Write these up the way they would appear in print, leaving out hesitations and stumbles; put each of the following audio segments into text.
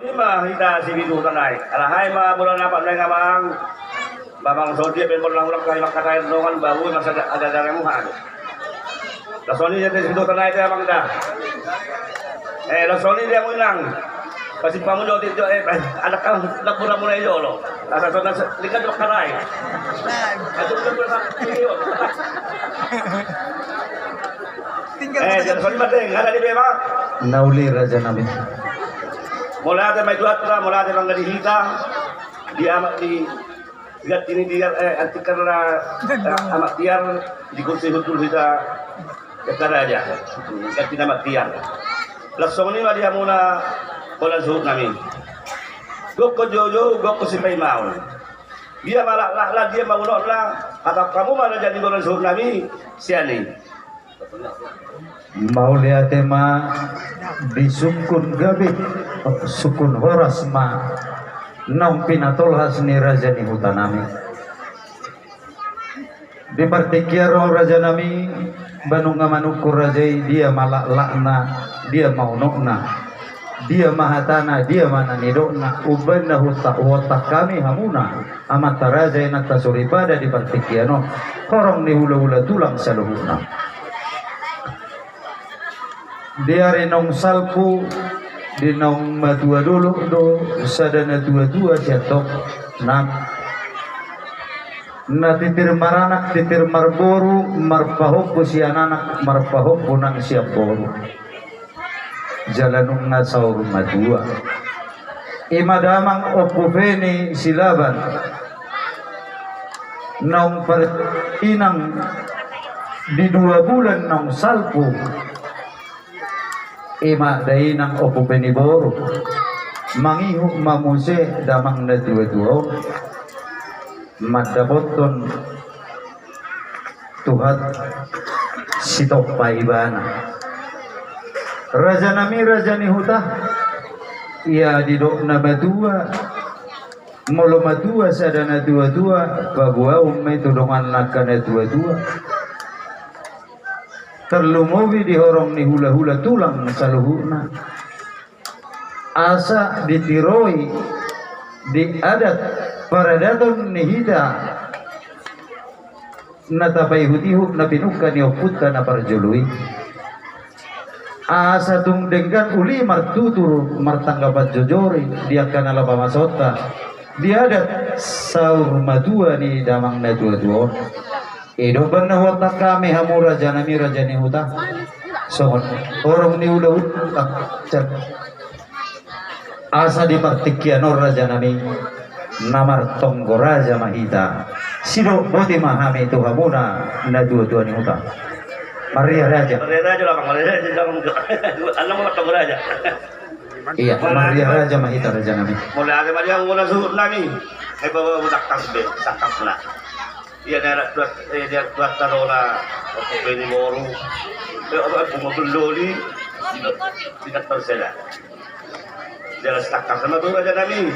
Lima kita si bidu tanai. Alahai ma bulan apa nai ngamang. Babang sodi ben ulang-ulang kali maka kain dongan bau masa ada muhan. Lasoni dia si bidu tanai dia abang dah. Lasoni dia mulang. Kasi pamudo dito anak ka nagpura mo na iyo lo. Nasa so likat wa karay. Ato ko sa iyo. Jangan sorry badeng, ada di bema. Nauli raja namin. Mula ada may duatra, mula ada mga dihita. Di amat di lihat ini dia antikar amat tiar di kursi hutul kita kata aja. Lihat ini amat tiar. Langsung ni dia muna bola zuhud namin. Gok jojo, gok si mau. Dia malah dia mau lah. Apa kamu malah jadi bola zuhud namin? Siani. Maulia tema disukun gabi sukun horas ma nong pinatol hasni raja ni hutanami di partikiaro raja nami banunga manukur rajai dia malak lakna dia mau nokna dia mahatana dia mana nidokna ubana hutak watak kami hamuna amat raja nak tasuribada di partikiano korong ni hula-hula tulang saluhuna dia renong salpu di nong madua dulu do sadana dua jatuh nak na titir maranak titir marboru marpahop si anak marpahop punang siap boru jalanung nasaur madua imadamang opuveni silaban nong pertinang di 2 bulan nong salpu ima dai nang opo peniboro mangihuk mamuse damang na dua madaboton tuhat sitok paibana raja nami raja ni huta ia didok na badua molo madua sadana dua babua umme tudongan nakana dua terlumowi di horong ni hula-hula tulang saluhuna asa ditiroi di adat para daton ni hida natapai hutihuk na pinuka ni oputta na parjului asa tung denggan uli martutur martanggapat jojori dia kanala pamasota di adat saur madua ni damang na dua Edo bana wata kami hamu raja nami raja ni huta so orang ni udah cek asa di partikian raja nami namar tonggo raja mahita sido boti mahami itu hamuna na dua ni huta Maria raja lah bang Maria raja alam mo tonggo raja iya Maria raja mahita raja nami mulai ada Maria mula suhud nami bawa budak tasbe sakap lah. Iya dia buat tarola waktu ini baru aku mau beli tidak tersela dia setakat sama tuh aja kami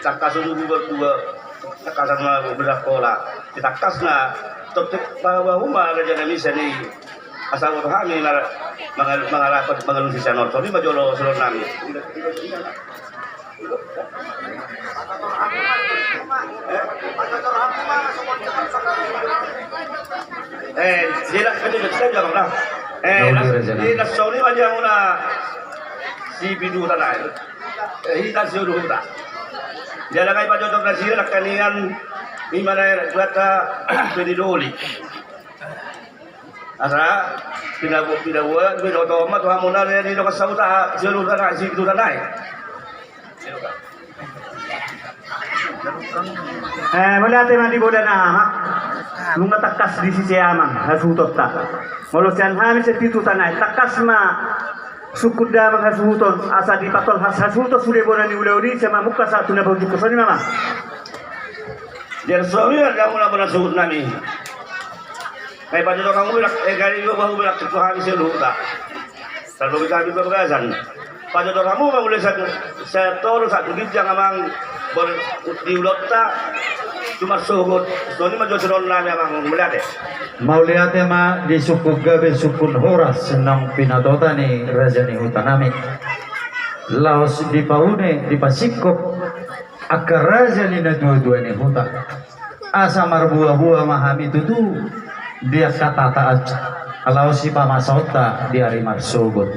setakat dulu berdua setakat sama belah pola kita kasna tetap bawa rumah aja kami sini asal kami mengarahkan mengeluh sisa nor ini bajolo seluruh nami sila kasi kita jangan lah di nasoni aja muna si bidu tanai hita seluruh kita jalan kay pajotok na sila kanian ni mana kuata pedidoli asa pinabuat binotoma tuh hamuna ni do kasauta seluruh tanai si bidu tanai mula tayo mandi bola na hamak nung natakas di sisi amang hasutot ta molo siyan hamin sa titu tanay takas ma sukud damang hasuton asa di patol hasutot sudah bola ni ulaudi sama muka sa tunabog ko sa ni mama dia suami ada mula sukud nami kay pajoto kamu bilang kali lu bahu bilang itu hamin seluruh ta selalu kami berbazan pajoto kamu mulai saya toro satu gijang amang diulot ta cuma suhud so ni majo suron nami amang melihat mau lihat ma di suku gabe sukun horas senang pinatota ni raja ni hutanami laos di paune di pasikop akar raja ni na dua-dua ni huta asa marbuah-buah mahami tutu dia kata taat laos si pamasota di hari marsogot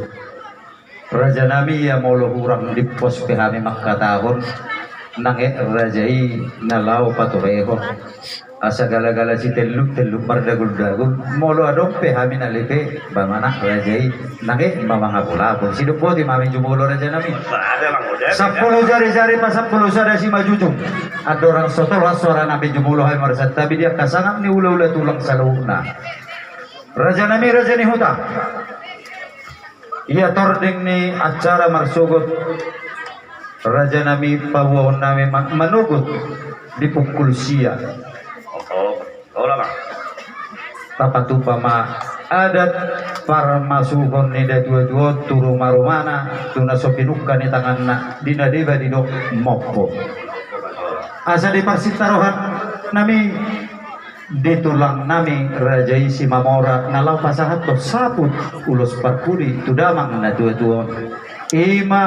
raja nami ya molo hurang di pos pehami makatahon nange rajai nalau patureho asa gala-gala si teluk mardagul-dagul molo adong pehami nalipe bamana rajai nange mamanga pulapon sidupo di mami jumulo raja nami Ada lang udah. 10 jari-jari pa 10 sada si majujung ada orang sotola suara nabi jumulo hay marsat tapi dia kasangap ni ula-ula tulang sa luhna raja nami raja ni huta ia tording ni acara marsugot raja nami pawon nami manugut di pukul sia Oh lah bang. tapatupama adat para masukon ni dua-dua turu marumana tuna sopinuka ni tangan na dinadeba di dok mokpo asa di parsitarohan nami ditulang nami rajai si mamora nalau pasahat to saput ulos parpudi tudamang na dua-dua ima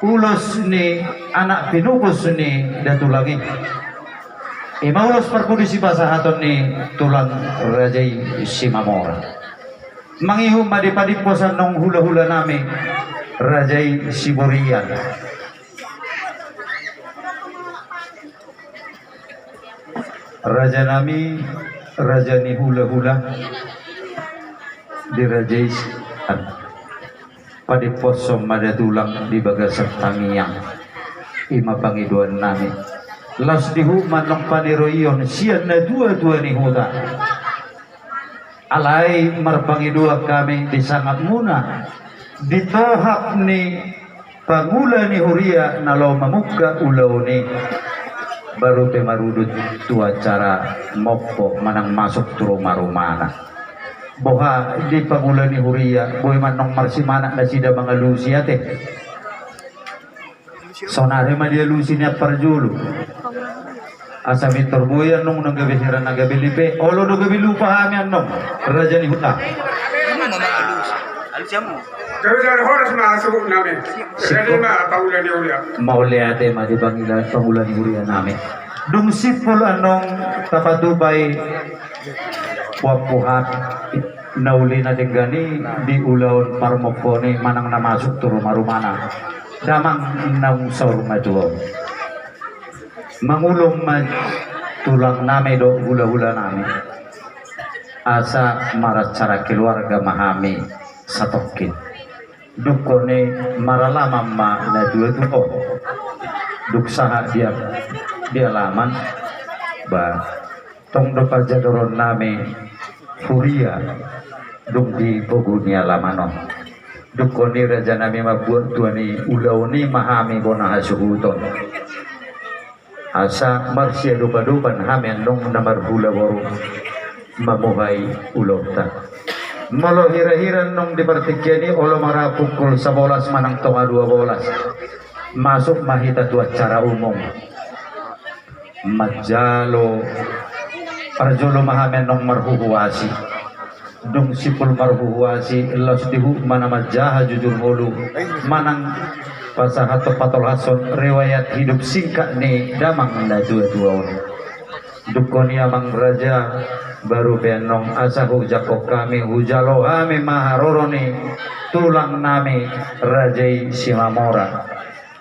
ulos ni anak pinukus ni datulangi ima ulos parpudi si pasahaton ni tulang rajai si mamora mangihum madipadiposan nong hula-hula nami rajai si burian raja nami raja ni hula-hula dirajai padiposo madatulang di bagasang tangiang ima pangiduan nami las dihu manong paniroyon siya na dua-dua ni huda alay marpangidua kami disangat muna ditohak ni pangula ni huria nalaw mamuka ulaw ni baru pemarudut tu acara moppo manang masuk turu marumana boha di pangula ni huria boy manong marsimana na sida mga lusi ate sonare ma dia lusi ni parjulu asa mitor boyan nung nagabi hira nagabi lipe olo do gabi lupa kami anong raja ni huta Dari horas masuk namin. Dari paulan ni ulia. mauliate ma di pangulan ni huria namin dung sipul anong tapatubay wapuhat nauli na tinggani di ulaon parmopone manang namasuk turu marumana damang nang saur majuo mangulong tulang nami do hula-hula nami asa marat cara keluarga mahami satokin dukone maralama ma na dua tuo duksaha dia laman ba tong do pajadoron nami furia duk di pogunia lamanon dukoni raja nami mabuat tuani ulauni mahami bona hasuhuton asa marsya dupa-dupan hamen nung namar hula waru mamuhay ulota molo hira-hiran nung dipartikyani olo mara pukul 11 manang tonga 12 masuk mahita tu acara umum majalo parjolo mahamen nung marhuhuasi dung sipul marhuhuasi los dihu mana majaha jujur mulu manang pasahat patol hason riwayat hidup singkat ni damang na dua-dua dukoni amang raja baru benong asa hujako kami hujalo kami maharoroni tulang nami rajai simamora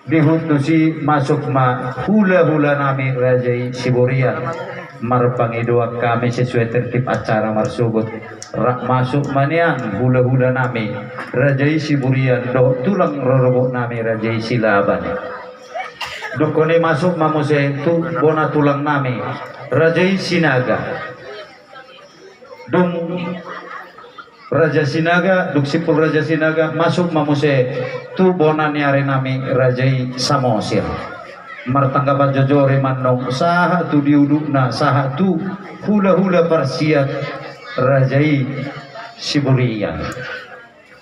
dihutusi masuk ma hula-hula nami rajai siburian marpangidua kami sesuai tertib acara marsugut rak masuk manian hula-hula nami rajai siburian do tulang rorobok nami rajai silaban dukoni masuk mamuse tu bona tulang nami rajai sinaga dung raja sinaga duk sipul raja sinaga masuk mamuse tu bona niare nami rajai samosir martanggapan jojore manong saha tu diudukna saha tu hula-hula parsiat rajai siburian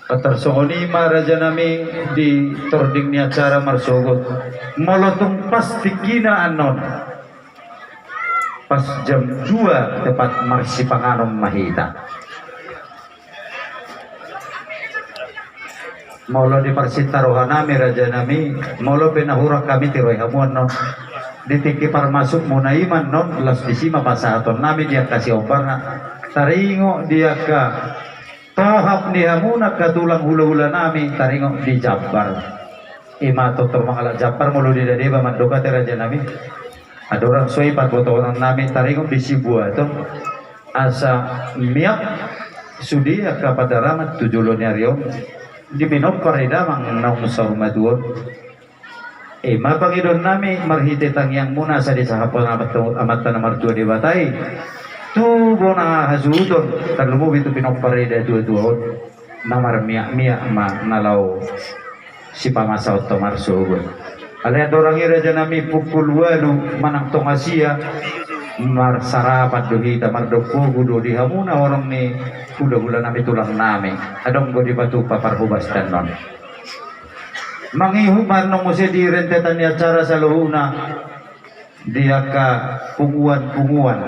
Patarsongonima raja nami di tording ni acara marsogot molotung pasti kina anon pas jam 2 tepat marsi panganom mahita Molo di parsitarohan nami raja nami, molo penahurak kami tiroy hamuan non. Ditiki masuk muna iman non, las disima pasaton nami dia kasih obarna. Taringo dia ka tahap ni hamuna katulang hula-hula nami, taringo di Jabar. Ima totor mangala Jabar molo di dadeba mandoka te raja nami. Ada orang soi pat botoran nami taringo di Sibua to. Asa miak sudi ka pada ramat tujulon arion. Di Pinok parida mang naung sa rumaduon. Mapangidon nami marhite tangyang muna sa di sahapon amat na martua di batay. Tubo na hasudon terlumu itu Pinok parida dua-duon. Namar miak ma nalaw si pamasaw to marsugon. Alay dorang ira dyan nami pukul 8 manang tongasia mar sarapat dohita mar dokugo do di hamuna orang ni hula-hula nami tulang nami adong go di batu paparhubas dan non mangihuman nung musi di rentetan ni acara sa luhuna dia ka punguan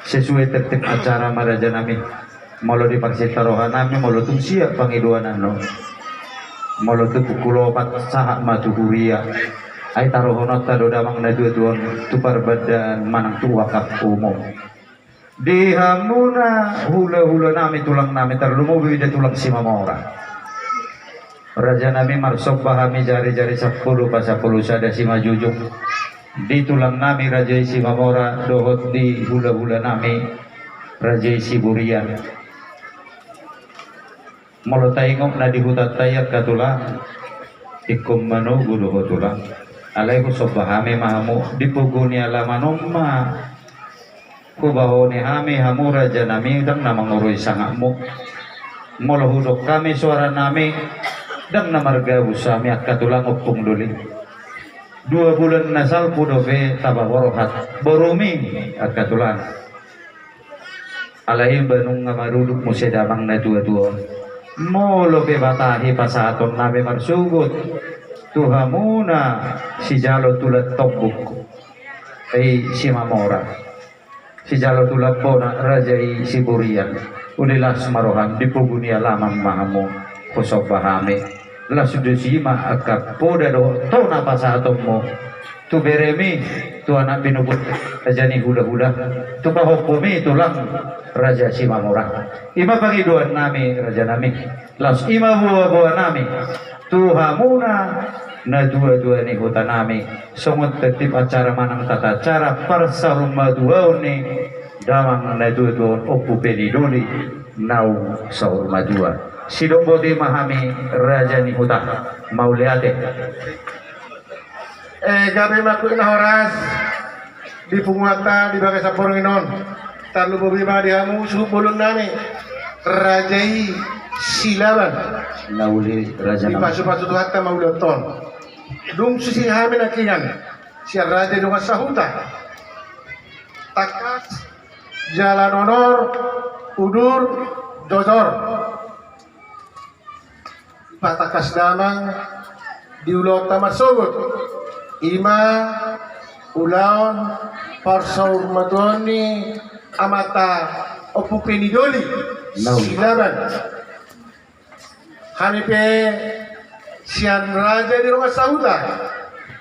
sesuai tertib acara maraja nami molo di parsitarohan nami molo tung siap pangiduanan no molo tu pukul 4 sahat matuhuria ay taruhonot tado damang na duon tupar badan manang tuwakap umum di hamuna hula-hula nami tulang nami terlumubi da tulang si mamora raja nami marsok bahami jari-jari 10 pa 10 sada si majujung di tulang nami raja si mamora dohot di hula-hula nami raja si burian molotayngok na di hutat tayak katulang ikum manu guduho tulang alay ko sobahame mahamu dipuguni alamanom ma kubaho ni hami hamura dyan nami dang namanguroy sangakmu molohudok kami suara nami dang namargabu sami at katulang upong duli 2 bulan nasal pudobe tabahorohat boruming at katulang alay banung nga marudok mo siya damang na dua-dua molo be batahi pasaton nabi marsugot tuhamuna si jalo tulat tobuk ay si mamora si jalo tulat bona rajai si burian ulilas marohan dipuguni alaman mahamu kusok bahame lasudusima akap poda do to napasaton mo tu beremi tu anak binubut rajani hula-hula tu kahokumi tulang raja si mamora ima pangiduan nami raja nami las ima buah-buah nami tuhamuna na dua-dua ni hutan nami sungut tertib acara manang tata cara parsarum maduaw ni damang na dua-dua opu peniduli nau saur madua sidok bodi mahami raja ni hutan mauliate gabi maku ina horas di punguata di bagai sapor nginon tarlu bobi ma dihamu suhu bulun nami rajai silaban nauli raja di nami pasu-pasu tu hatta mauloton dung susi hami nakingan si raja dung sahuta takas jalan honor udur dozor patakas damang diulot tamat sogut ima ulaon parsaur madoni amata opu penidoli silaban hanipe sian raja di rumah sauda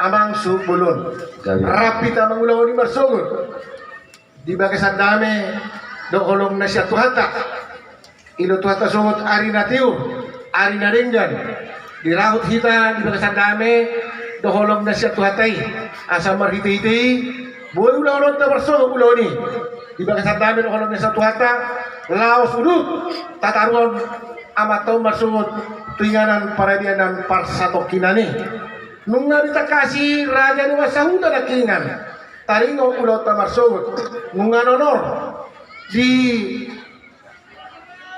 amang su bulun rapi tamang ulaon di marsogur di bagasan dame do kolong nasya tuhata ilo tuhata sungut ari natiu ari naringgan di rahut hita di bagasan dame doholong na siya tuhatay asa marhiti-hiti buhay ulaw-ulaw na marso ulaw ni iba kasang dami doholong na siya tuhata laos udut tataruan amataw marsungod tuinganan para dianan parsatok kinani nung narita kasi raja ni masahuda na kingan taringo ulaw na marsungod nung anonor di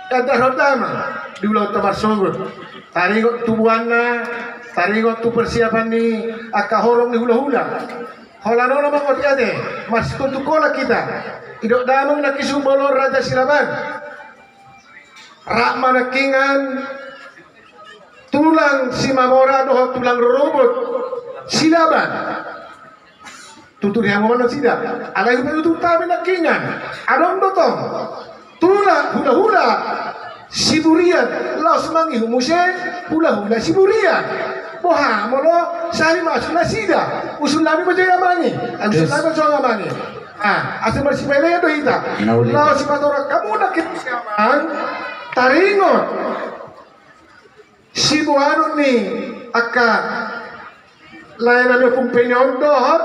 kadarotama di ulaw na marsungod taringo tubuhan na taringot tu persiapan ni akahorong ni hula-hula holano namang otiade mas tutukola kita idok damang nakisumbolor raja silaban rakma nakingan tulang si mamora doho tulang robot silaban tutur yang mana sida alai itu tabi nakingan adong dotong tulang hula-hula Siburian laos mangi humuse hula-hula Siburian boha molo sari masuk nasida usul nabi bajaya mangi usul nabi bajaya mangi asal bersipele do hita laos sipatora kamu nak siaman taringot sibuano ni aka lain ada kumpenyon dohot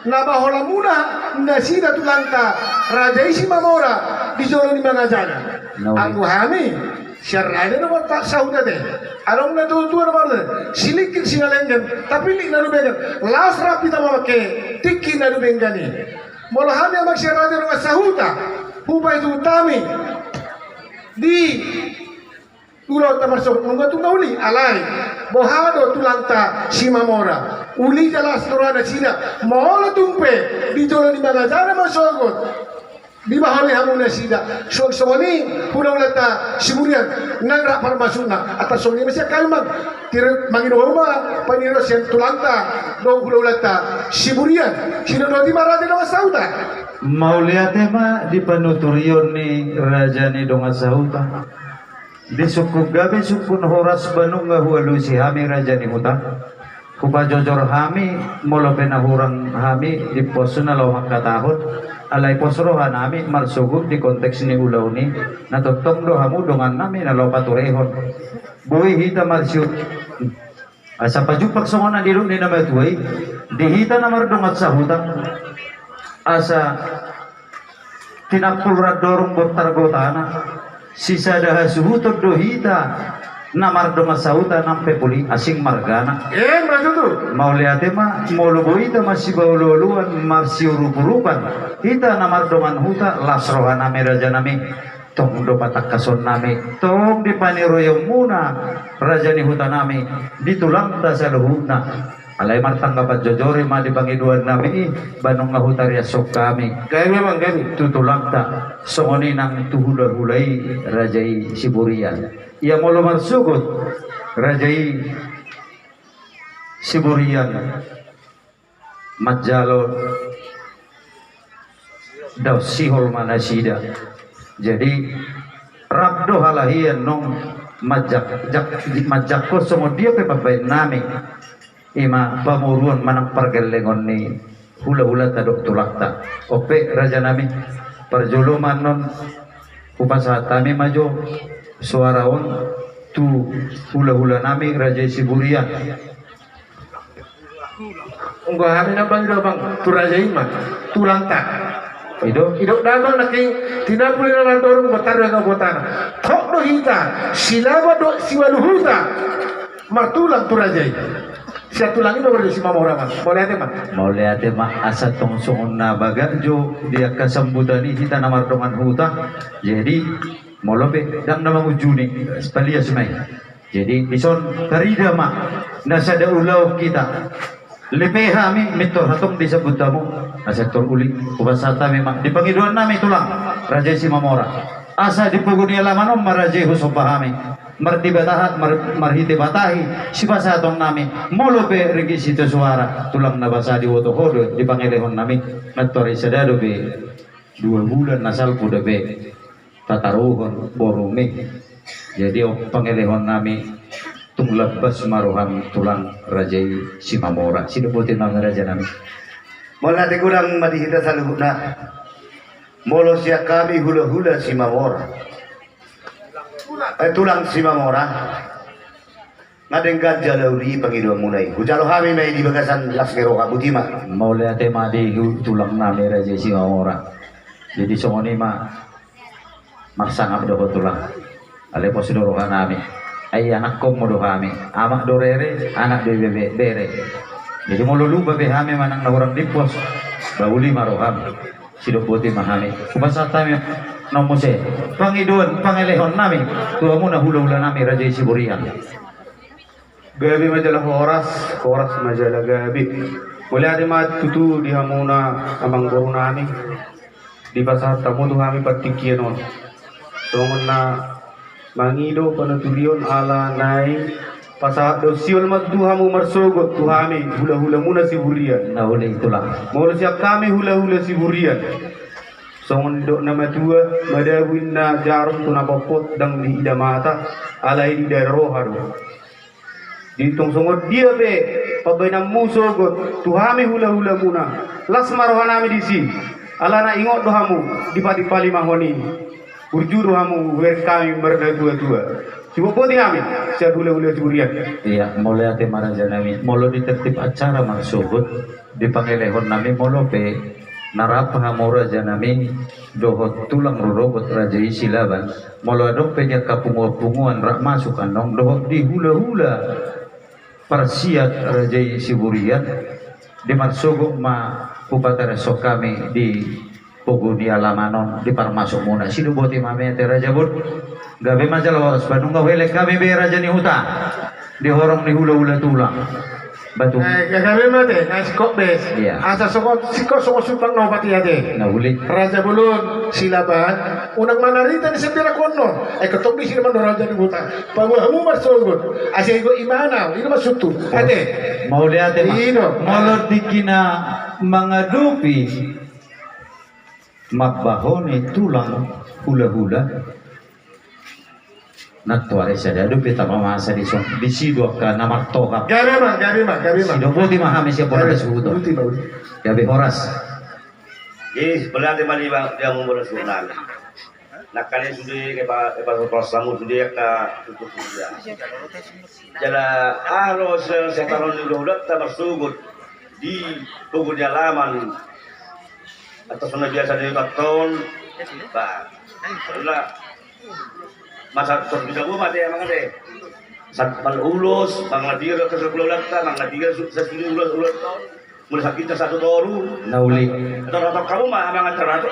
nabahola muna nasida tulangta raja isi mamora di jolo ni mga jana ang hami syarrada no tak sauda de arong na tuwa na barde silikil sinalengan tapi li na rubengan laos rapi tama ke tiki na rubengani molo hami ang syarrada no sahuta hubay tu tami di ulo tamasok nunggu tu uli alai bohado tulangta si mamora uli jelas turana sida molo tumpe di jolo ni mga jana masogot di bahali hamuna sida soni puna ulata Siburian nang rapar masuna atas soni masih kayu mag tira mangino uma paniro sen tulangta do puna ulata Siburian sino do di marade do sauda Mauliate ma di panuturion ni raja ni donga sauta di suku gabi suku horas banunga hualu si hami raja ni huta kupa jojor hami molo penahurang hami di posuna lawang katahon alai posrohan nami marsugub di konteks ni ulau ni natotong do hamu dongan nami na lo paturehon buhi hita marsyut asa pajupak songona diru ni nama tuai di hita namar dongat sahutan asa tinapul radorong botar gotana sisa dah suhutod do hita namar dongat sahutan nampe puli asing margana maju tu mau lihat ma mau lobo ita masih bau loluan masih rupurupan ita namar dongan huta lasrohan nami raja nami tong do patak kason nami tong di paniroyo muna raja ni huta nami ditulang ta saluhuna alai martang kapat jojore ma di pangiduan nami banung ngahutaria sok kami gaya memang gani tutulang ta songoni nang tuhula hulai rajai Siburian ia molo marsugut rajai Siburian Majalon daw sihol manasida jadi rabdo halahian nong majak ko songo dia pe babay nami ima pamuruan manang pargelengon ni hula-hula tadok tulakta ope raja nami perjuluman non upasa tami majo suaraon tu hula-hula nami raja Siburian Unggo hari na bang bang turaja ima tulangta idok damang naki tidak boleh nandorong botar dengan botar tok do hita silaba do siwaluhuta martulang turaja sia tulangi nomor si mamora man boleh ate man asa tong songon na bagajo dia kasambutani hita namar dongan huta jadi molobe dang namang ujuni palia semai jadi bison karida ma nasada ulau kita lepeha mi mitor hatong disebut tamu sektor uli ubasata memang di pangiduan nami tulang raja si mamora asa di pagunia lamanom maraja husobahami marti batahat marhite batahi si pasatong nami molope regi situ suara tulang nabasa di wotohodo di pangilehon nami natori sadado be 2 bulan nasal kuda be tataruhon borumi jadi pangilehon nami tunglabas maruham tulang rajai si mamora sinubutin mga raja nami Mula natin kurang madihita sa lubog na molo siya kami hula-hula si mamora tulang si mamora ngadeng ganja lauri Panginoon munay hujalo kami may di bagasan laskero ka butima mau lihat madi tulang nami raja si mamora jadi songoni ma marsangap do tulang ale posidoro nami ay anak ko mo do kami amak do rere anak do bebe bere jadi mau lulu babe kami manang naurang dipos bauli maroham sido putih mahami kumasa kami nomose pangiduan pangelehon nami tua muna hula-hula nami raja Siburian gabi majalah horas majalah gabi boleh ada mat tutu di hamuna amang guru nami di pasar tamu tu kami patikian on songon na mangido panaturion ala nai pasal dosiol mat tu hamu marsogot tu kami hula-hula muna Siburian na hula itulah mau siap kami hula-hula Siburian songon dok nama tua madawin na jarum tu na popot dang di ida mata alai di daerah haru ditung songon dia be pabaina muso got tuhami hula hula muna las marohanami disi alana ingot dohamu dipati pali mahoni urjuru hamu wer kami merda tua Coba pun kami, saya hula-hula curian. Iya, mulai ate maraja nami, molo di tertib acara maksud dipanggil lehon nami molo pe narapa hamura janami dohot tulang rurobot raja isilaban molo adong pe dia kapunguan rak masuk andong dohot di hula-hula parsiat raja isiburian di marsogok ma upatara sok kami di Pogoni alamanon di parmasuk muna sino boti mame te raja bud gabe majalah Bandung gawele kami be raja ni huta di horong ni hula-hula tulang batu gabe mate nasi kok bes asa sokot supang no pati ade na uli raja bulun silaban unang manarita ni sepira kono ketong di sini man raja ni huta pamuhamu marsogot asa igo imana ino masutu ade mau lihat ino molor dikina mangadupi magbahoni tulang hula-hula natuare sada do pita mamasa di son di sido ka namar toha gabe mah sido boti mahami siya pora sudo gabe horas Yes, berarti mali bang dia mau bersunan. Nak kali sudah ke Praslamu sudah ke tutup sudah. Jala harus setaron dulu tak bersugut di tubuh halaman atau sana biasa di tahun, bah, lah masa terbiasa gua mati emang ada. Saat ulus, Bangladesh ke sebelah lata, Bangladesh sesudah ulus tahun. Mulai sakitnya satu toru, nauli. Atau kamu mah emang teratur,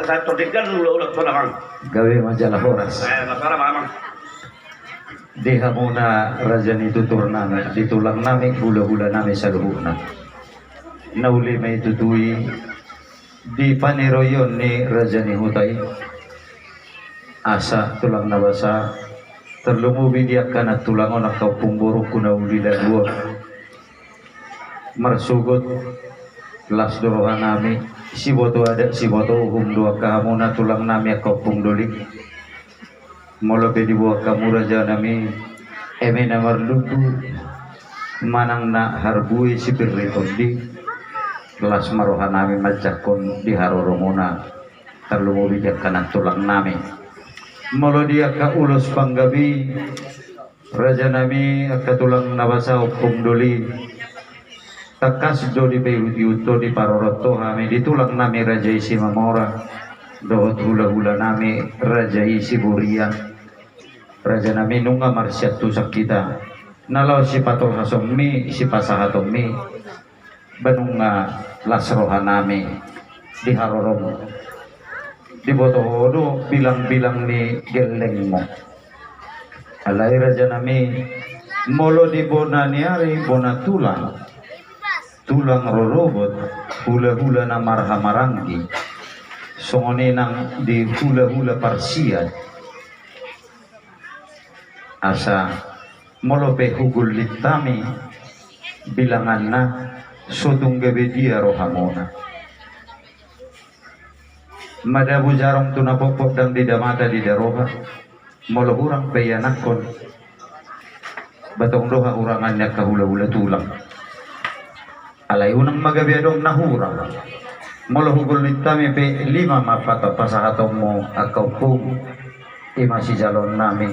saya terdekat ulah orang. Gawe majalah horas. Masalah memang. Deha muna rajani tutur nami, ditulang nami hula-hula nami saluhuna. Nauli may tutui di paniroyon ni rajani hutai. Asa tulang nabasa terlumubi dia kana tulangon atau pumburu kuna uli dan buah. Marsugot las dorohan nami si boto ada si boto dua kahamuna tulang nami ako pungdolik molo pe dibuah kamu raja nami eme namar lutu manang na harbui si pirretondi las marohan nami majakon di haroromona terlumu bijak kanan tulang nami molo dia ka ulos panggabi raja nami akatulang nabasa pungdoli takas do di peyuto di paroroto kami ditulang nami raja isi mamora dohot hula-hula nami raja isi burian raja nami nunga marsiat tusak kita nalau si patol hasomi si pasahatomi banunga lasrohan nami di harorom di botohodo bilang-bilang ni geleng mo alai raja nami molo di bonaniari bona tulang rorobot hula-hula na marhamaranggi songone nang di hula-hula parsiat asa molope hugul litami bilangan na sutung gabi dia rohamona madabu jarong tunapopok dan didamata di daroha molo hurang peyanakon batong doha urangannya ke hula-hula tulang alay unang magabiadong nahurang molo hugul litami pe 5 mapata pasakatong mo akaw pong ima si jalon nami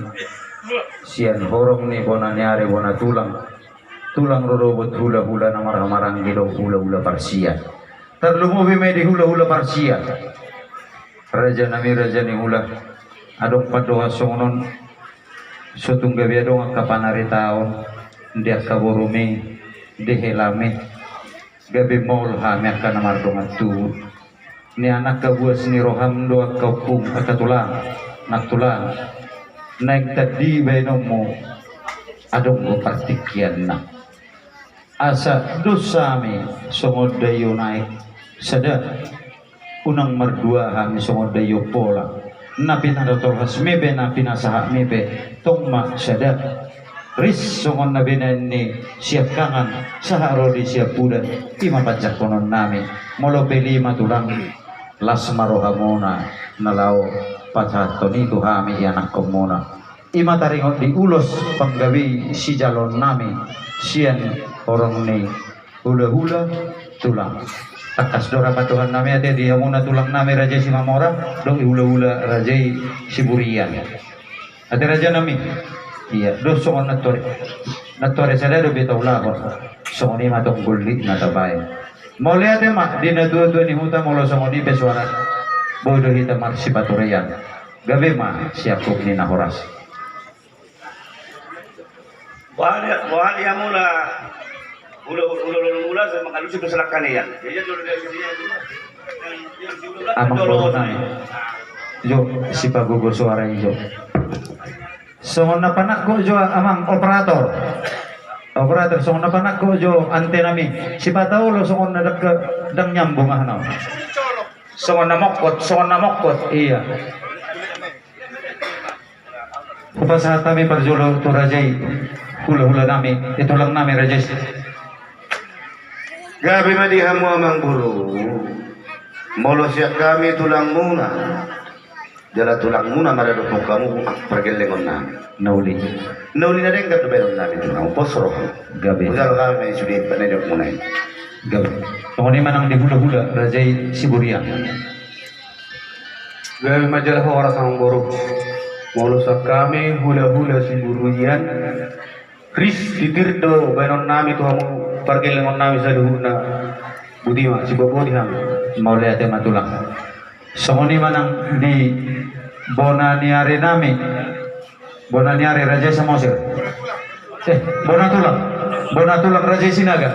siyan horong ni bonanyari bona tulang rorobot hula-hula na marang-marang gilong hula-hula parsiya terlumubi may di hula-hula parsiya raja nami raja ni hula adong padoha songonon sutong gabiadong ang kapanari taon di akaborumi di helame gabi maul hami akan namardongan tu ni anak kabuas ni roham doa kaupung akatulang naktulang naik tadi baynomo adong go partikian na asa dosami songod dayo naik sada unang mardua hami songod dayo pola na pinadator hasmebe na pinasaha mebe tongma sada ris songon nabinan ni siap kangan saharo di siap pudan ima pajak konon nami molo pe 5 tulang lasmarohamona nalao pathatoni tuhami anak komona ima taringot di ulos panggawi si jalon nami sian orang ni hula-hula tulang takas dora patuhan nami ate di hamuna tulang nami raja si mamora dong hula-hula raja si burian ate raja nami iya do songon natore sada do bitaw lakon songon ni matong gulli na tabay mo lihat mak di na dua-dua ni huta molo songon ni pesuara bodo hita marsi paturian gabe ma siap ni na horas Wahali mula ulo sa mga lusip sa kaniyan. Amang boro na jo si pagugo suara ijo. Songon na panak ko jo amang operator. Operator songon na panak ko jo antena mi. Si pataulo songon na dang nyambung ano. Songon na mokot. Iya. Kupasa kami parjulo to rajay hula-hula nami ito lang nami rajes Gabi madihamu amang buru molo siya kami tulang muna jala tulang muna maradok kamu pergelengon na nauli na rin gato beron namin tulang posro gabi ugal kami sudi panedok muna gabi pokoknya manang di hula-hula rajay siburian gabi majalah orang sang buru molo sa kami hula-hula si burian Kris ditirdo banon nami tu hamu pargelengon nami sa duhuna budima si bobo di hamu mau lihat matulang songoni manang di bonaniare nami bonaniare raja samosir bonatulang raja sinaga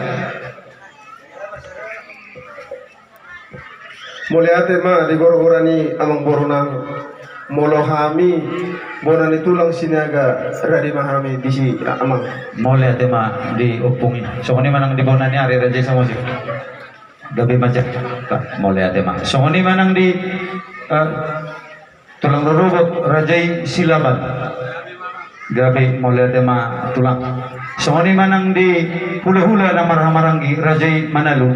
Muliate ma di goro-gorani amang borunang molohami bonani tulang sinaga radi mahami di si amang mau lihat di upungin songoni manang di bonaniare raja samosir gabi majak mau lihat songoni manang di tulang rurubot rajai silaban gabi mau lihat tulang songoni manang di hula-hula na marhamarangi rajai manalu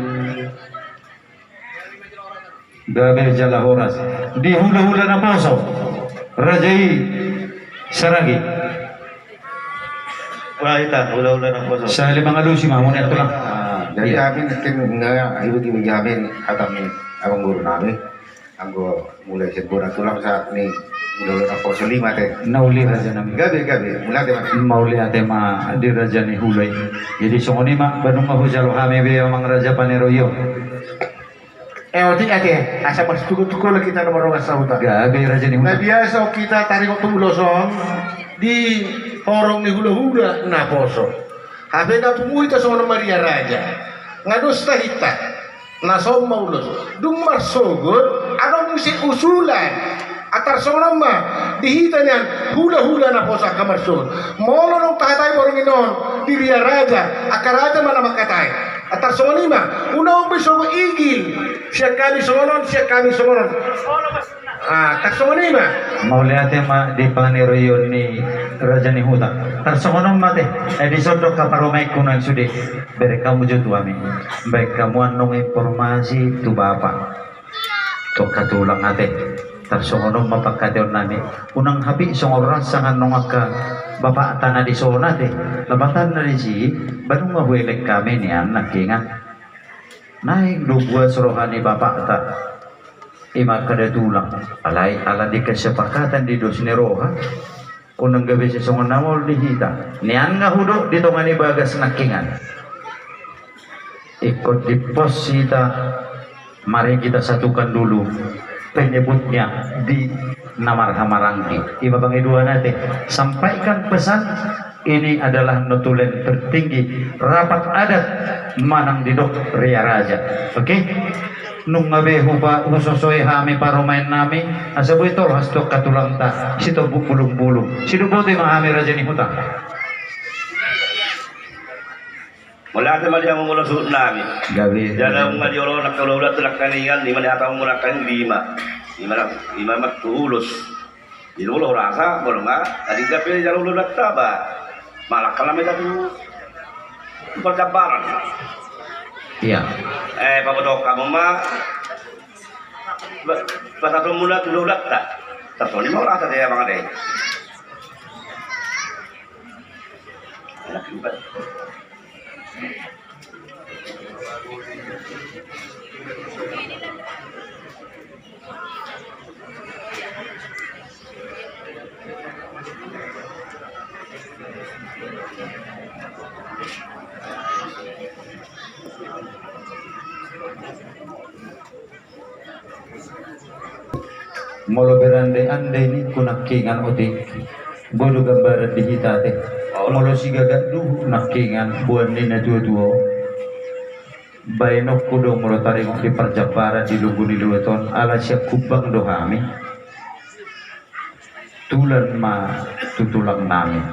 gabi jala horas di hula-hula na poso rajai saragi Wahita hula-hula ng poso sa limang alusi mamunit tulang Dari amin ibu ibu jamin kami abang guru nabi anggo mulai segera tulang saat ini udah poso 5 teh nauli raja nami gabi mulai teh mau lihat di raja ni hulai jadi songoni mak banung mahujal kami be mang raja paneroyo oti ate asa pas tuku-tuku lagi kita nomor sauta gabi raja ni nah hulai biasa kita tarik waktu ulosong di horong ni hula-hula na poso habe na pumuita sa mga Maria Raja ngados tahita na somma ulos dung marsogod ano musik usulan atar sonama dihita niyan hula-hula na poso kamarsogod molo nung tatay borong inon di Maria Raja akaraja mana makatay atar sonima unang bisogo igil siya kami songonon taksonima mau lihat di paneroyo ni raja ni huta tarsokonom mate di sodok kaparomay kunan sudi bere kamu jutu amin baik kamu anong informasi tu bapak to katulang ate tarsokonom mapagkadeon nami unang habi songoras sangan nong akka bapak tanah di sonate labatan na di si banung mahuelek kami ni anak ingat naik dua suruhani bapak tak ima kada tulang alay ala di kesepakatan di dosneroha kunang gabi si songon namol di hita nian nga hudo dito nga ni bagas nakingan ikut di pos hita mari kita satukan dulu penyebutnya di Namarhamaranggi ima bang dua natin sampaikan pesan ini adalah notulen tertinggi rapat adat manang didok Ria Raja oke nung ngabe huba usosoy hami parumain nami asabu ito hastok katulang ta sito bulung-bulung sinubote mahami raja ni huta wala ka mali ang mula suot namin gabi jala mga diolo nakaulat tulak kaningan lima na atang mula kan lima matulos dinulo rasa bolong nga tadi gabi jalo lulat taba malak kalami datu perkabaran iya papadok kamu mah Basta mula tululat ta. Tapos ni mo rasa dia mga day. Anak iba. Molo berande-ande ni kunakingan otik bodo gambaran di hitate molo si gagak duhu nakingan buan ni na dua-dua bayanok kudo molo taringok di perjabara di lugu ni luweton ala siap kubang dohami tulan ma tutulang nami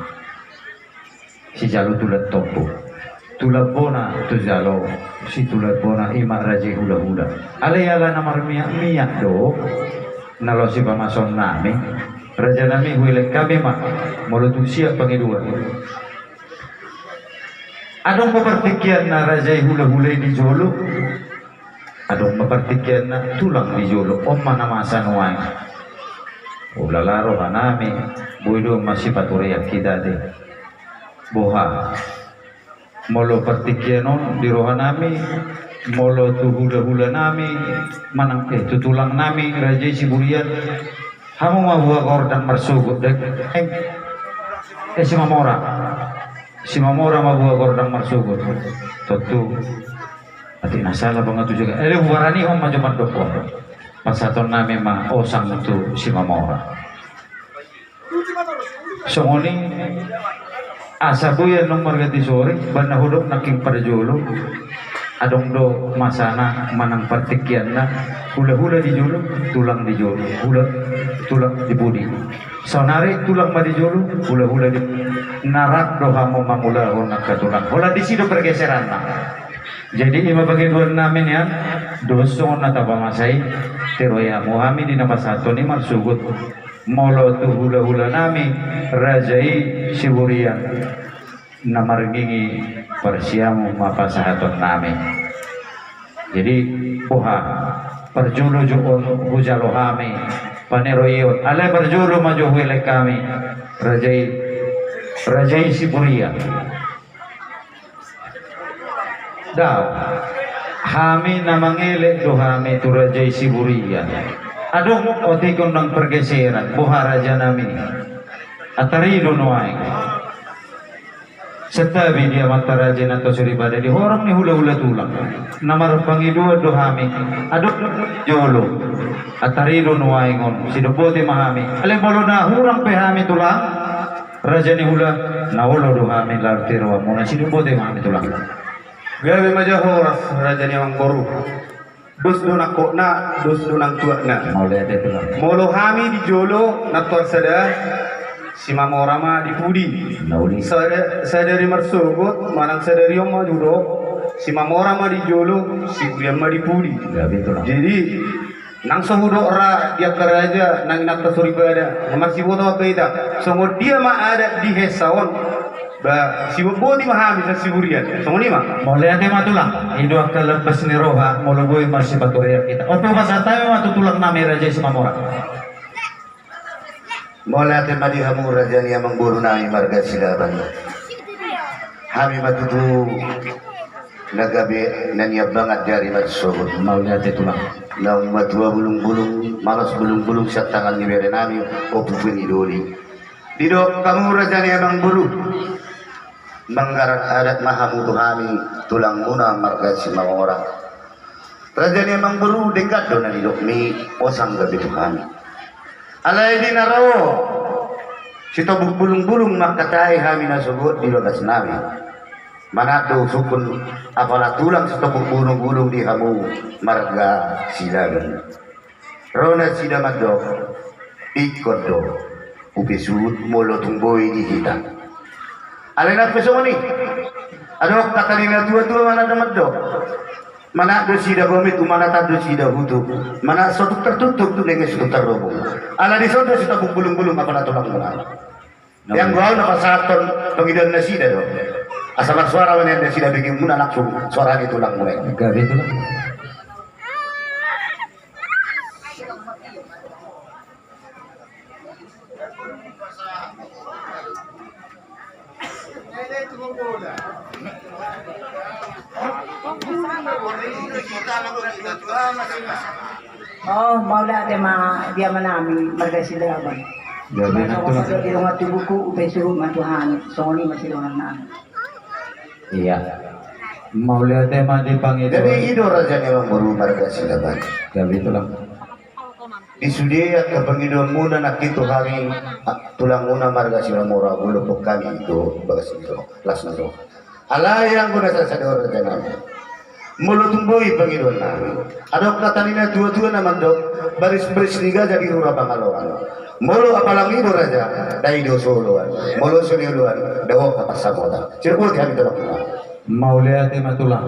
si jalu tulat topo tulat bona tu jalo si tulat bona imak raje hula-hula ala namar miyak do nalo si pamason nami raja nami huilek kami mak mulutu siap pangidua adong pepertikian na raja hula-hula di jolo adong pepertikian na tulang di jolo om mana masa nuai ulalaro nami buido masih paturiak kita deh boha molo pertikianon di rohanami molo tu hula-hula nami manang tu tulang nami raja siburian hamu mabua kordang marsugut dek si mamora mabua kordang marsugut tentu ati nasalah banget tu juga warani om maju mandoko pasaton nami ma osang tu si mamora songoni asabuyan nomor ganti sore bana hudok naking parjolo adong do masana manang partikian na hula-hula di jolo tulang di jolo hula tulang di budi sonari tulang ma di jolo hula-hula di narak do hamo mamula nak tulang hola di sido pergeseran na jadi ima bagian namin yan doso na tabamasay teroya muhami di nama satu ni marsugut molo tu hula-hula nami rajai siburian namargingi persiamu mapasahaton nami jadi poha perjulu juon hujalo kami paneroyon ale perjulu maju huile kami rajai siburian daw kami namangele do kami tu rajai siburian adong otikon ng pergeseran buha raja nami atarido nuay setabi dia mata raja nato suribada di orang ni hula-hula tulang namar pangidua dohami adok jolo atarido nuay ngon sidopote mahami ale bolo na hurang pehami tulang raja ni hula nawolo dohami lartirwa muna sidopote mahami tulang gawe maja horas raja ni ang boru dos do nako na dos do nang tua na molo hami di jolo nator sada si mamora ma di pudi sadari marsugut manang sadari om ma judo si mamora ma di jolo si burian ma di pudi jadi nang sahudo ra dia keraja nang inakta suribada masih bodo beda semua dia ma ada di hesaon ba si bodi mahami sa siburian so ni ma mole ate matulang ido akal lepas ni roha molo boy masih baturia kita opo basa tayo matutulang nami raja si mamora mole ate madi hamu raja ni amang buru nami marga silaban hami matutu nagabe nanya banget dari matsugut mole ate tulang nang matua bulung-bulung malas bulung-bulung sa tangan ni bere nami opo pinidoli didok kamu raja ni amang buru manggaran adat mahamu tuhami tulang muna marga si mga orang raja ni amang buru dengkat do na didok mi osang gabi tuhami alay di naraw si tobuk bulung-bulung makatay hami na sugot di logas nami manado sukun apala tulang si tobuk bulung-bulung di hamu marga silagan rona sidamat do ikot do upisud molo tungboy di hita alay na pesoni adok katalina tua-tua mana damat do mana do sida gomit umana tado sida hutu mana sotuk tertutup tu dengan sotuk terrobong ala di sodo si tabung bulung-bulung apa na tulang mulai yang gua na pasaton pengidan na sida do asal suara mana na sida bikin muna langsung suara di tulang mulai gabi tulang Oh, maula de dia manami marga sila ba. Gabi na Ano to. ko di nga tubuko upay suhu matuhan. Sony masilangan na. Iya. Maulia tema di Pangido. Jadi ido raja ni orang baru marga silaban. Gabi itu lang. Isudi at kapangido muna nakito kami tulang muna marga sila mura gulo po kami itu bagas itu las na to. Alayang ko na sa sador raja namin. Mulo tumboy pangido namin. Adok katanina dua-dua naman dok baris-baris liga jadi rura Pangaloan. Mulo apalang ido raja dai do soloan. Mulo suniuluan dawo kapasamotan. Cirkul kami tolong. Maulia tema tulang.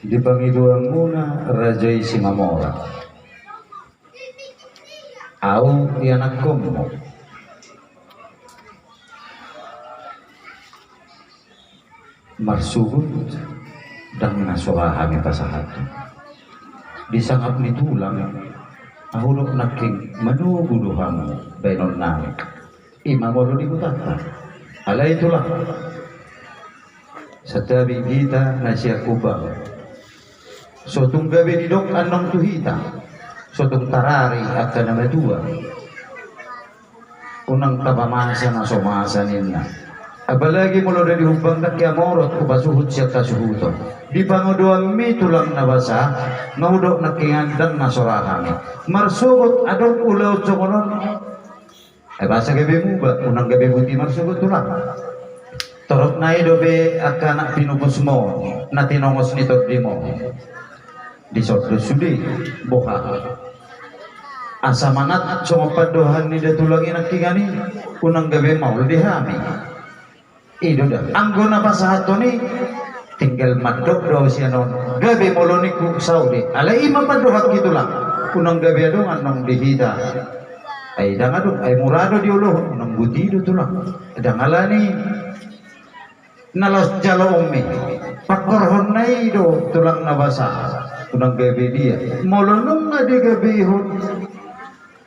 Di Pangido muna Raja Simamora. Au anak komo. Marsugod dan nasurahan pasahat. Disangap ni tulang ahulok naking manuguluhan bainon namin. Imamolo di kutata. Ala itulah. Sa tabi kita na siya kubang. So tung gabi ni dok anong tuhita. So tung tarari at kanamadua. Unang tabamasa na sumasa nila. Abalagi mulo dari hubang na kaya morot kubasuhut siya kasuhuton. Di panguduan mi tulang nabasa, naudok na kiyandang nasurahan. Marsugot adong ulaw tsukunon. Ay basa gabi mo ba? Unang gabi buti marsugot tulang. Torok na idobe akan pinubos mo na tinongos nito di mo. Di sotro sudi buka. Asa manat sumapaduhan ni datulangin ang kingani unang gabi mau dihami. Ido dah. Anggo na pa sa hato ni tinggal madok daw siya noon. Gabi mo ni ku Saudi. Alay mapaduhak gitu lang. Unang gabi adong anong dihida. Ay dangadong ay murado di ulo unang butido tulang. Dangalani nalos jalo umi pakorhon na ido tulang nabasa unang gabi dia molonong nga di gabihon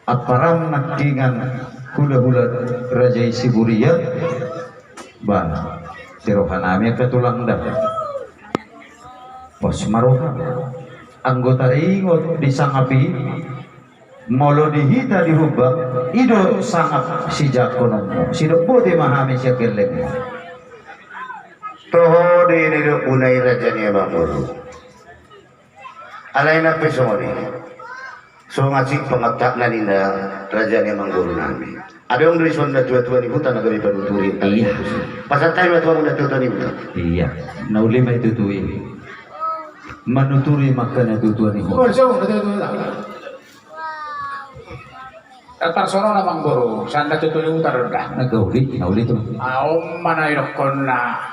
aparam nakingan hula-hula Raja Siburiya ba sirohan namin katulang dah pos maroha anggota ingot di sangapi molo dihita di hubang ido sangap si jakonomo sido putih mahami siya keleng Toho di nido unay raja niya mamuru. Alay na peso mo rin. So ngasik pangaktak na nila raja niya mangguru namin. Ada yang reason na tua-tua ni hutan na gabi panuturin. Iya. Pasal tayo na tua na tua ni hutan. Iya, nauli may tutuin. Manuturi maka na tutuan ni Oh, so, betul-betul lah. Tarsono na mangguru, saan natutuloy yung taruda? Nagauli, nauli to. Manayok ko na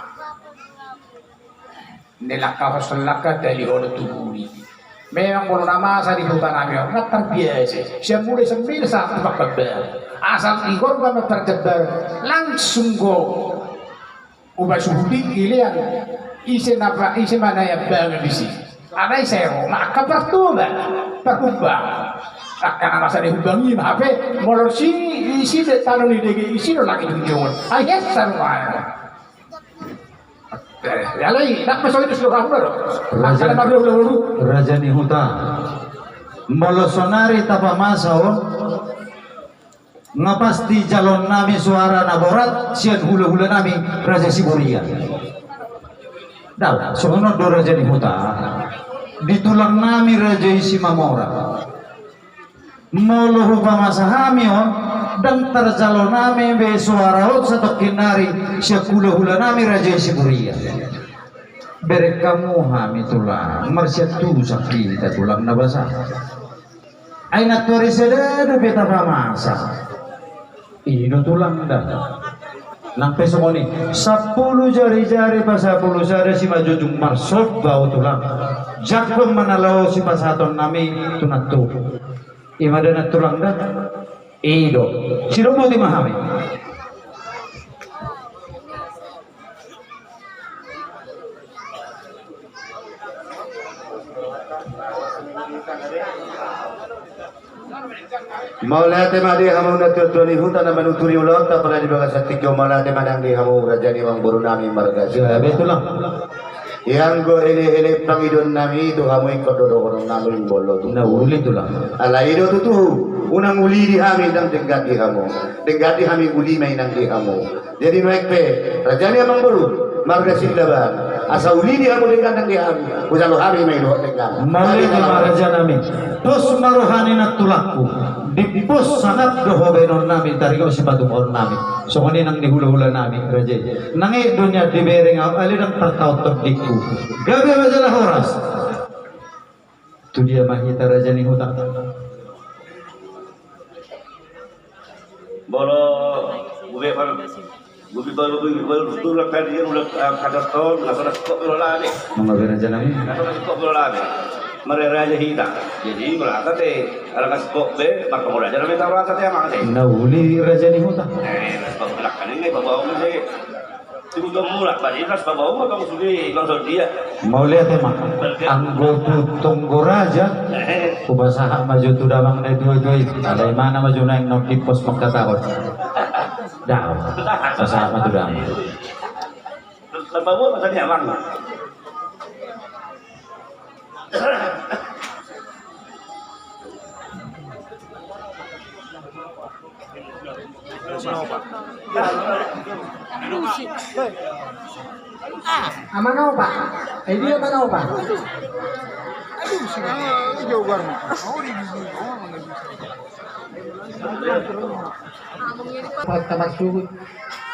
nilakaw sa laka dahil ulo tubuli. Memang kalau nama sa dihutan namin, terbiasa. Siya mulai sembilan saat pagkabar. Asal ikon ka magpagkabar, langsung ko ubah suhudi ilian isin mana yang bangun di sini. Anay sero, makabar tuh ba? Pagubah. Akan nasa dihubangin HP, molor sini isi tanong ni dege isi lo lagi tunjungan. Ayat sarwa. Yalai, nak masuk itu sudah kamu loh. Raja ni huta. Molosonari tapa masaon. Ngapas di jalon nami suara naborat sian hula-hula nami Raja Siburiya. Dah, soalnya do Raja ni huta. Ditulang nami Raja Simamora. Molo hupa masahami on dan terjalon nami be suara hot satu kinari siya hula-hula nami Raja Siburiya. Bere kamu hami tulang marsiat tu sakit tulang nabasa. Aina tori sedado beta pamasa. Ino tulang dah. Nang peso mo ni 10 jari-jari pa 10 jari si majujung marsod bau tulang. Jakom manalaw si pasaton nami tunatu. Imada na tulang dah. Ido. Sino mo di mahami? Maulate madi hamu na tutuani hutan na manuturi ulot ta pala di bagas tikyo maulate madang di hamu raja ni wang buru nami marga. Ya betul lah. Yang go ele pangidon nami itu kamu ikut dorong namin bolo tu. Na uli tu lah. Ala ido tu unang uli di kami dan tenggat di kamu. Tenggat di kami uli main nang di kamu. Jadi naik pe rajani amang baru marga silaban. Asa uli di kamu tenggat nang di kami. Ujalo kami main do tenggat. Mali di maraja nami. Tos maruhani na tulakku. Dipos sangat dohobenon nami tari ko si patumon nami. So kani nang dihula-hula nami raja. Nangi dunia dibereng ali nang tertaut terdikku. Gabi majalah horas. Tu dia mahita raja ni hutang. Bolo bubi baru tulak tadi udah kadar tahun nggak pernah kok berolahraga. Mga raja nami. Nggak pernah kok berolahraga. Mereka aja hita. Jadi merasa teh kalau kasih kok be maka mau aja namanya tahu teh emang teh. Nauli raja ni hutang. Sebab belakang ini bawa orang saya. Tiba tiba mulak, tadi nas bawa orang kamu sudah langsung dia. Mau lihat emang anggotu tunggu raja. Kubasaha maju tu damang na dua-dua. Alay mana maju na yung notipos magkatahod. Daw. Basaha maju damang. Terus bawa macam ni emang. Amano pa? Eh dia amano pa? Pagkabasugod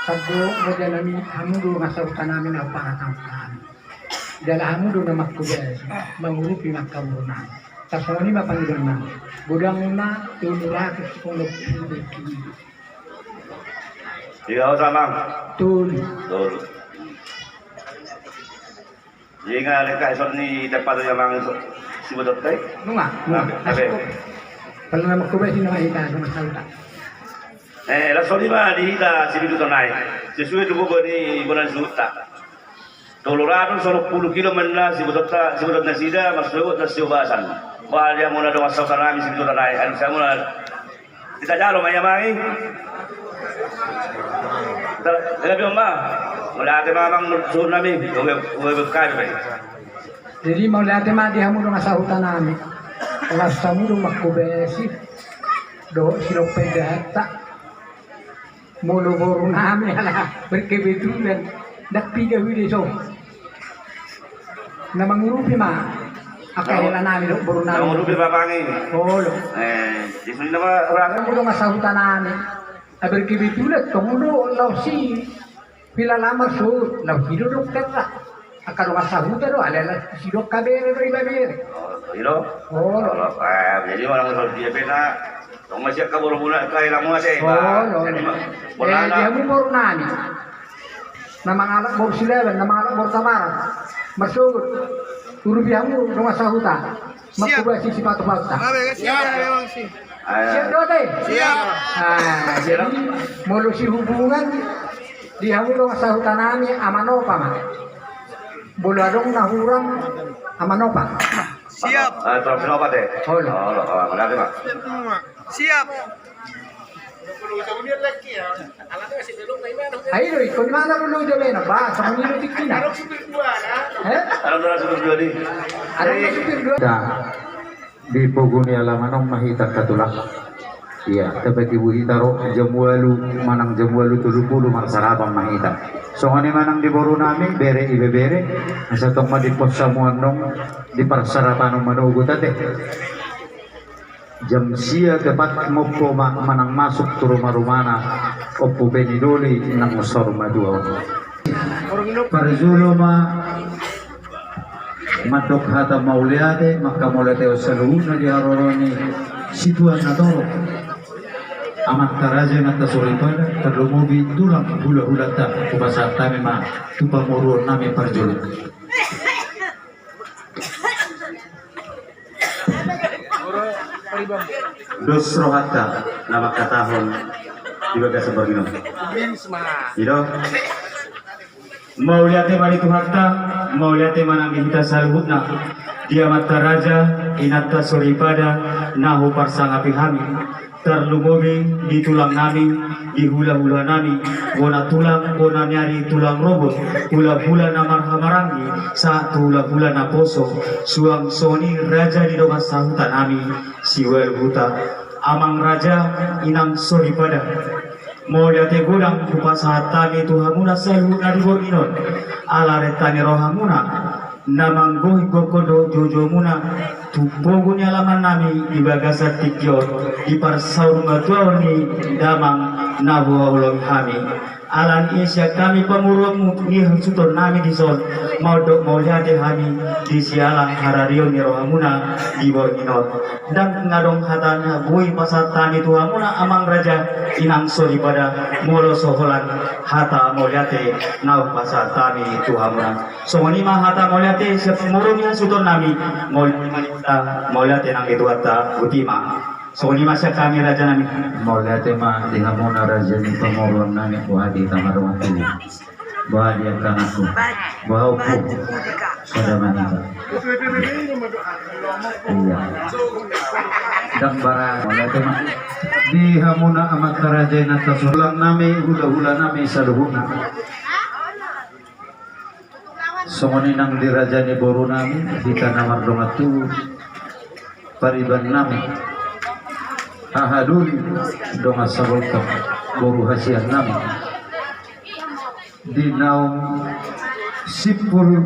sabdo model namin hamudo nga sa utan namin ang pangatangkaan. Dala hamudo na magkubes, mangurupi magkamurunan. Tapos ni mapangidon na. Budang na tunurakis kong nagpulog. Ikaw sama. Tul. Jadi nga leka esok ni tempat yang mang si bodot teh. Nunga. Abe. Kalau na magkubes na mahita sa masalta. Langsung di mana di hita si bidu tonai. Sesuai tu buku ni bulan suta. Tolorado solo 10 kilo menla si bodot nasida masuk na siubasan. Bahal dia mula doa sa karami si bidu tonai. Anu saya mula kita jalo mayamangi. Dalam rumah, mulai ada mamang suruh namin, uwe berkali. Jadi mau lihat mah dia mau ngasah hutan namin. Kalau samu makubesi, do silok pedata, mulu boru namin ala berkebetulan, dak piga wili so. Na mangurupi mah, akala namin do boru namin. Mangurupi babangi. Oh lo. Di sini nama orang mau ngasah hutan namin. Berkebetulan tunggu lau si pila lama sur lau hidup dokter lah akan rumah sahuta do ala si dok kabere do ibabere ilo jadi orang usul dia pena tong masih ka buru-buru kay lamu ade dia mu baru nani nama ngalak baru silaban nama ngalak baru tamar masuk turun biamu rumah sahuta makubasi si patu-patu siap doa teh? Siap. Nah, jadi molusi hubungan dia mulu masa hutanami amanopa mah. Buladong nahurang amanopa. Siap. Terus apa teh? Oh, ada mah. Siap. Ayo, ikut mana dulu je bena, ba, sama ni lutik kina. Ada supir dua di. Ada supir dua. Di pogoni alamanong mahita katulak. Iya, tapi ibu hitaro jamualu manang jamualu 70 marsarabang mahita. So ngani manang di boru nami bere ibe bere asa tong madipos samuanong di parsarapan manugo tate. Jam sia tepat mopo manang masuk tu rumah-rumana opo benidoli nang usor madua. Parzulo ma matok hata mauliate maka maulate usaluna di aroroni situan natoro amat karaja nata suripada terlumubi tulang hula-hulata kubasar tami ma tupamurun nami parjuluk dos rohata nama katahon juga seperti itu gitu mau lihat mani tuharta mau lihat mana minta salhutna dia mata raja inata suripada nahu parsangapi hami terlumubi di tulang nami, di hula-hula nami, wona tulang, wona nyari tulang robot, hula-hula na marhamarangi, sa hula-hula na poso, suang soni raja di doa sahutan nami, siwel huta, amang raja inang sori pada. Molia te godang kupasa tani tuhamuna selu nadibor inon, ala retani rohamuna, namang gohi gokodo jojo muna, tupogunya laman nami di bagasa tikior, di parsaur matuani damang nabuha ulong kami. Alan isya kami pemurung ni sutor nami di son, mau lihat kami di sialang harario ni rohamuna di borginot. Dan ngadong hatanya bui pasat tani tuhamuna amang raja inang sori pada molo soholan hata moliate nau pasat tani tuhamuna. So ni mah hata moliate siap pemurung ni sutor nami moliate nang itu hata utima. So ni masa kami raja nami Maulate ma di hamuna raja ni pamorong nami buhadi tamarong aku buhadi akan aku buhauku pada manita iya dan barang maulate ma di hamuna amat raja na tasulang nami hula-hula nami saluhuna songoni nang di raja ni boru nami di tanah mardongatu pariban nami ahadun donga sabolka boru hasian nami di naum sipul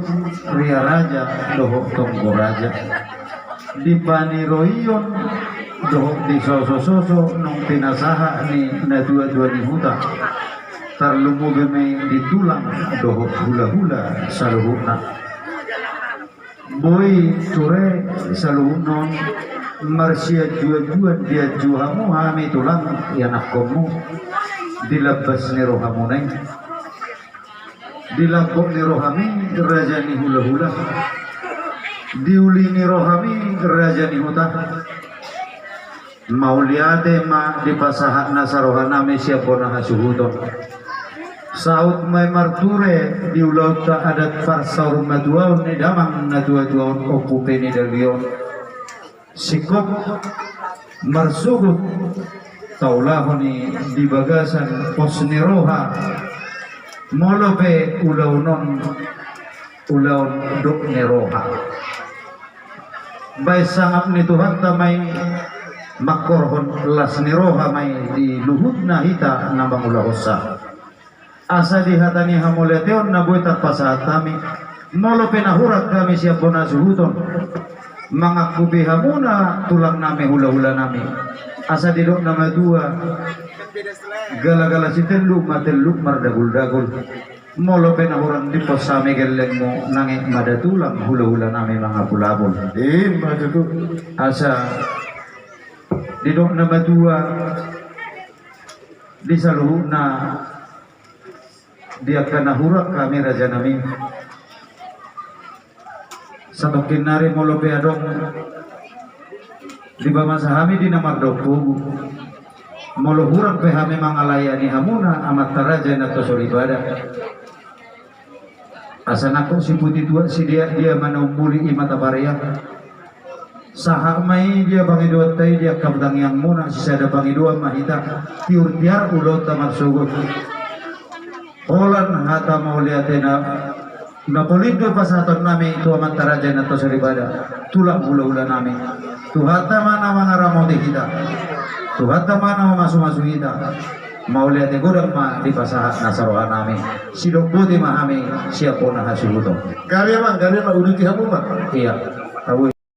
ria raja dohok tonggo raja di paniroion dohok di soso-soso nong tinasaha ni na dua-dua ni huta tarlumu beme di tulang dohok hula-hula saluhuna boy ture saluhunon Marsia jua-jua dia juhamu hami tulang ya nakomu dilabas ni rohamu neng dilabok ni rohami raja ni hula-hula diuli ni rohami raja ni huta mauliate ma dipasahat nasarohaname siapona hasuhuton saut mai marture diulau ta adat parsaur maduaun ni damang na dua-duaun opupeni dalion sikop marsugut taulahoni di bagasan posniroha molope ulaunon dok neroha bay sangap ni Tuhan tamay makorhon las niroha may di luhut na hita nambang ulahosa asa dihatani hamoleteon na buetat pasahat kami molope nahurat kami siapa nasuhuton mga kubihamuna tulang nami hula-hula nami asa didok nama dua gala-gala sitenlu mateluk mardagul-dagul molo penahurang di pos sami geleng mo nange madatulang hula-hula nami mga pulabol matutu asa didok nama dua di saluhu na dia kanahurak kami raja nami satu kinari molo pe adong di bawah sahami di namar dokugu molo hurang pe hami mangalayani hamuna amat taraja na tosori ibadah asan ako si putih tua si dia manaumuli imata baria saha mai dia bangi dua tay dia kabdang yang muna si sada bangi dua mahita tiur tiar ulot tamar sugut holan hata mau lihatena Napolindo pasaton nami tu amat taraja na tosori ibadah tulang hula-hula nami tuhata mana mangaramoti kita tuhata mana masu-masu kita mau lihat godang ma di pasahat nasarohan nami sidok putih mahami siapona hasubuto Gari mah udah tihamu mah iya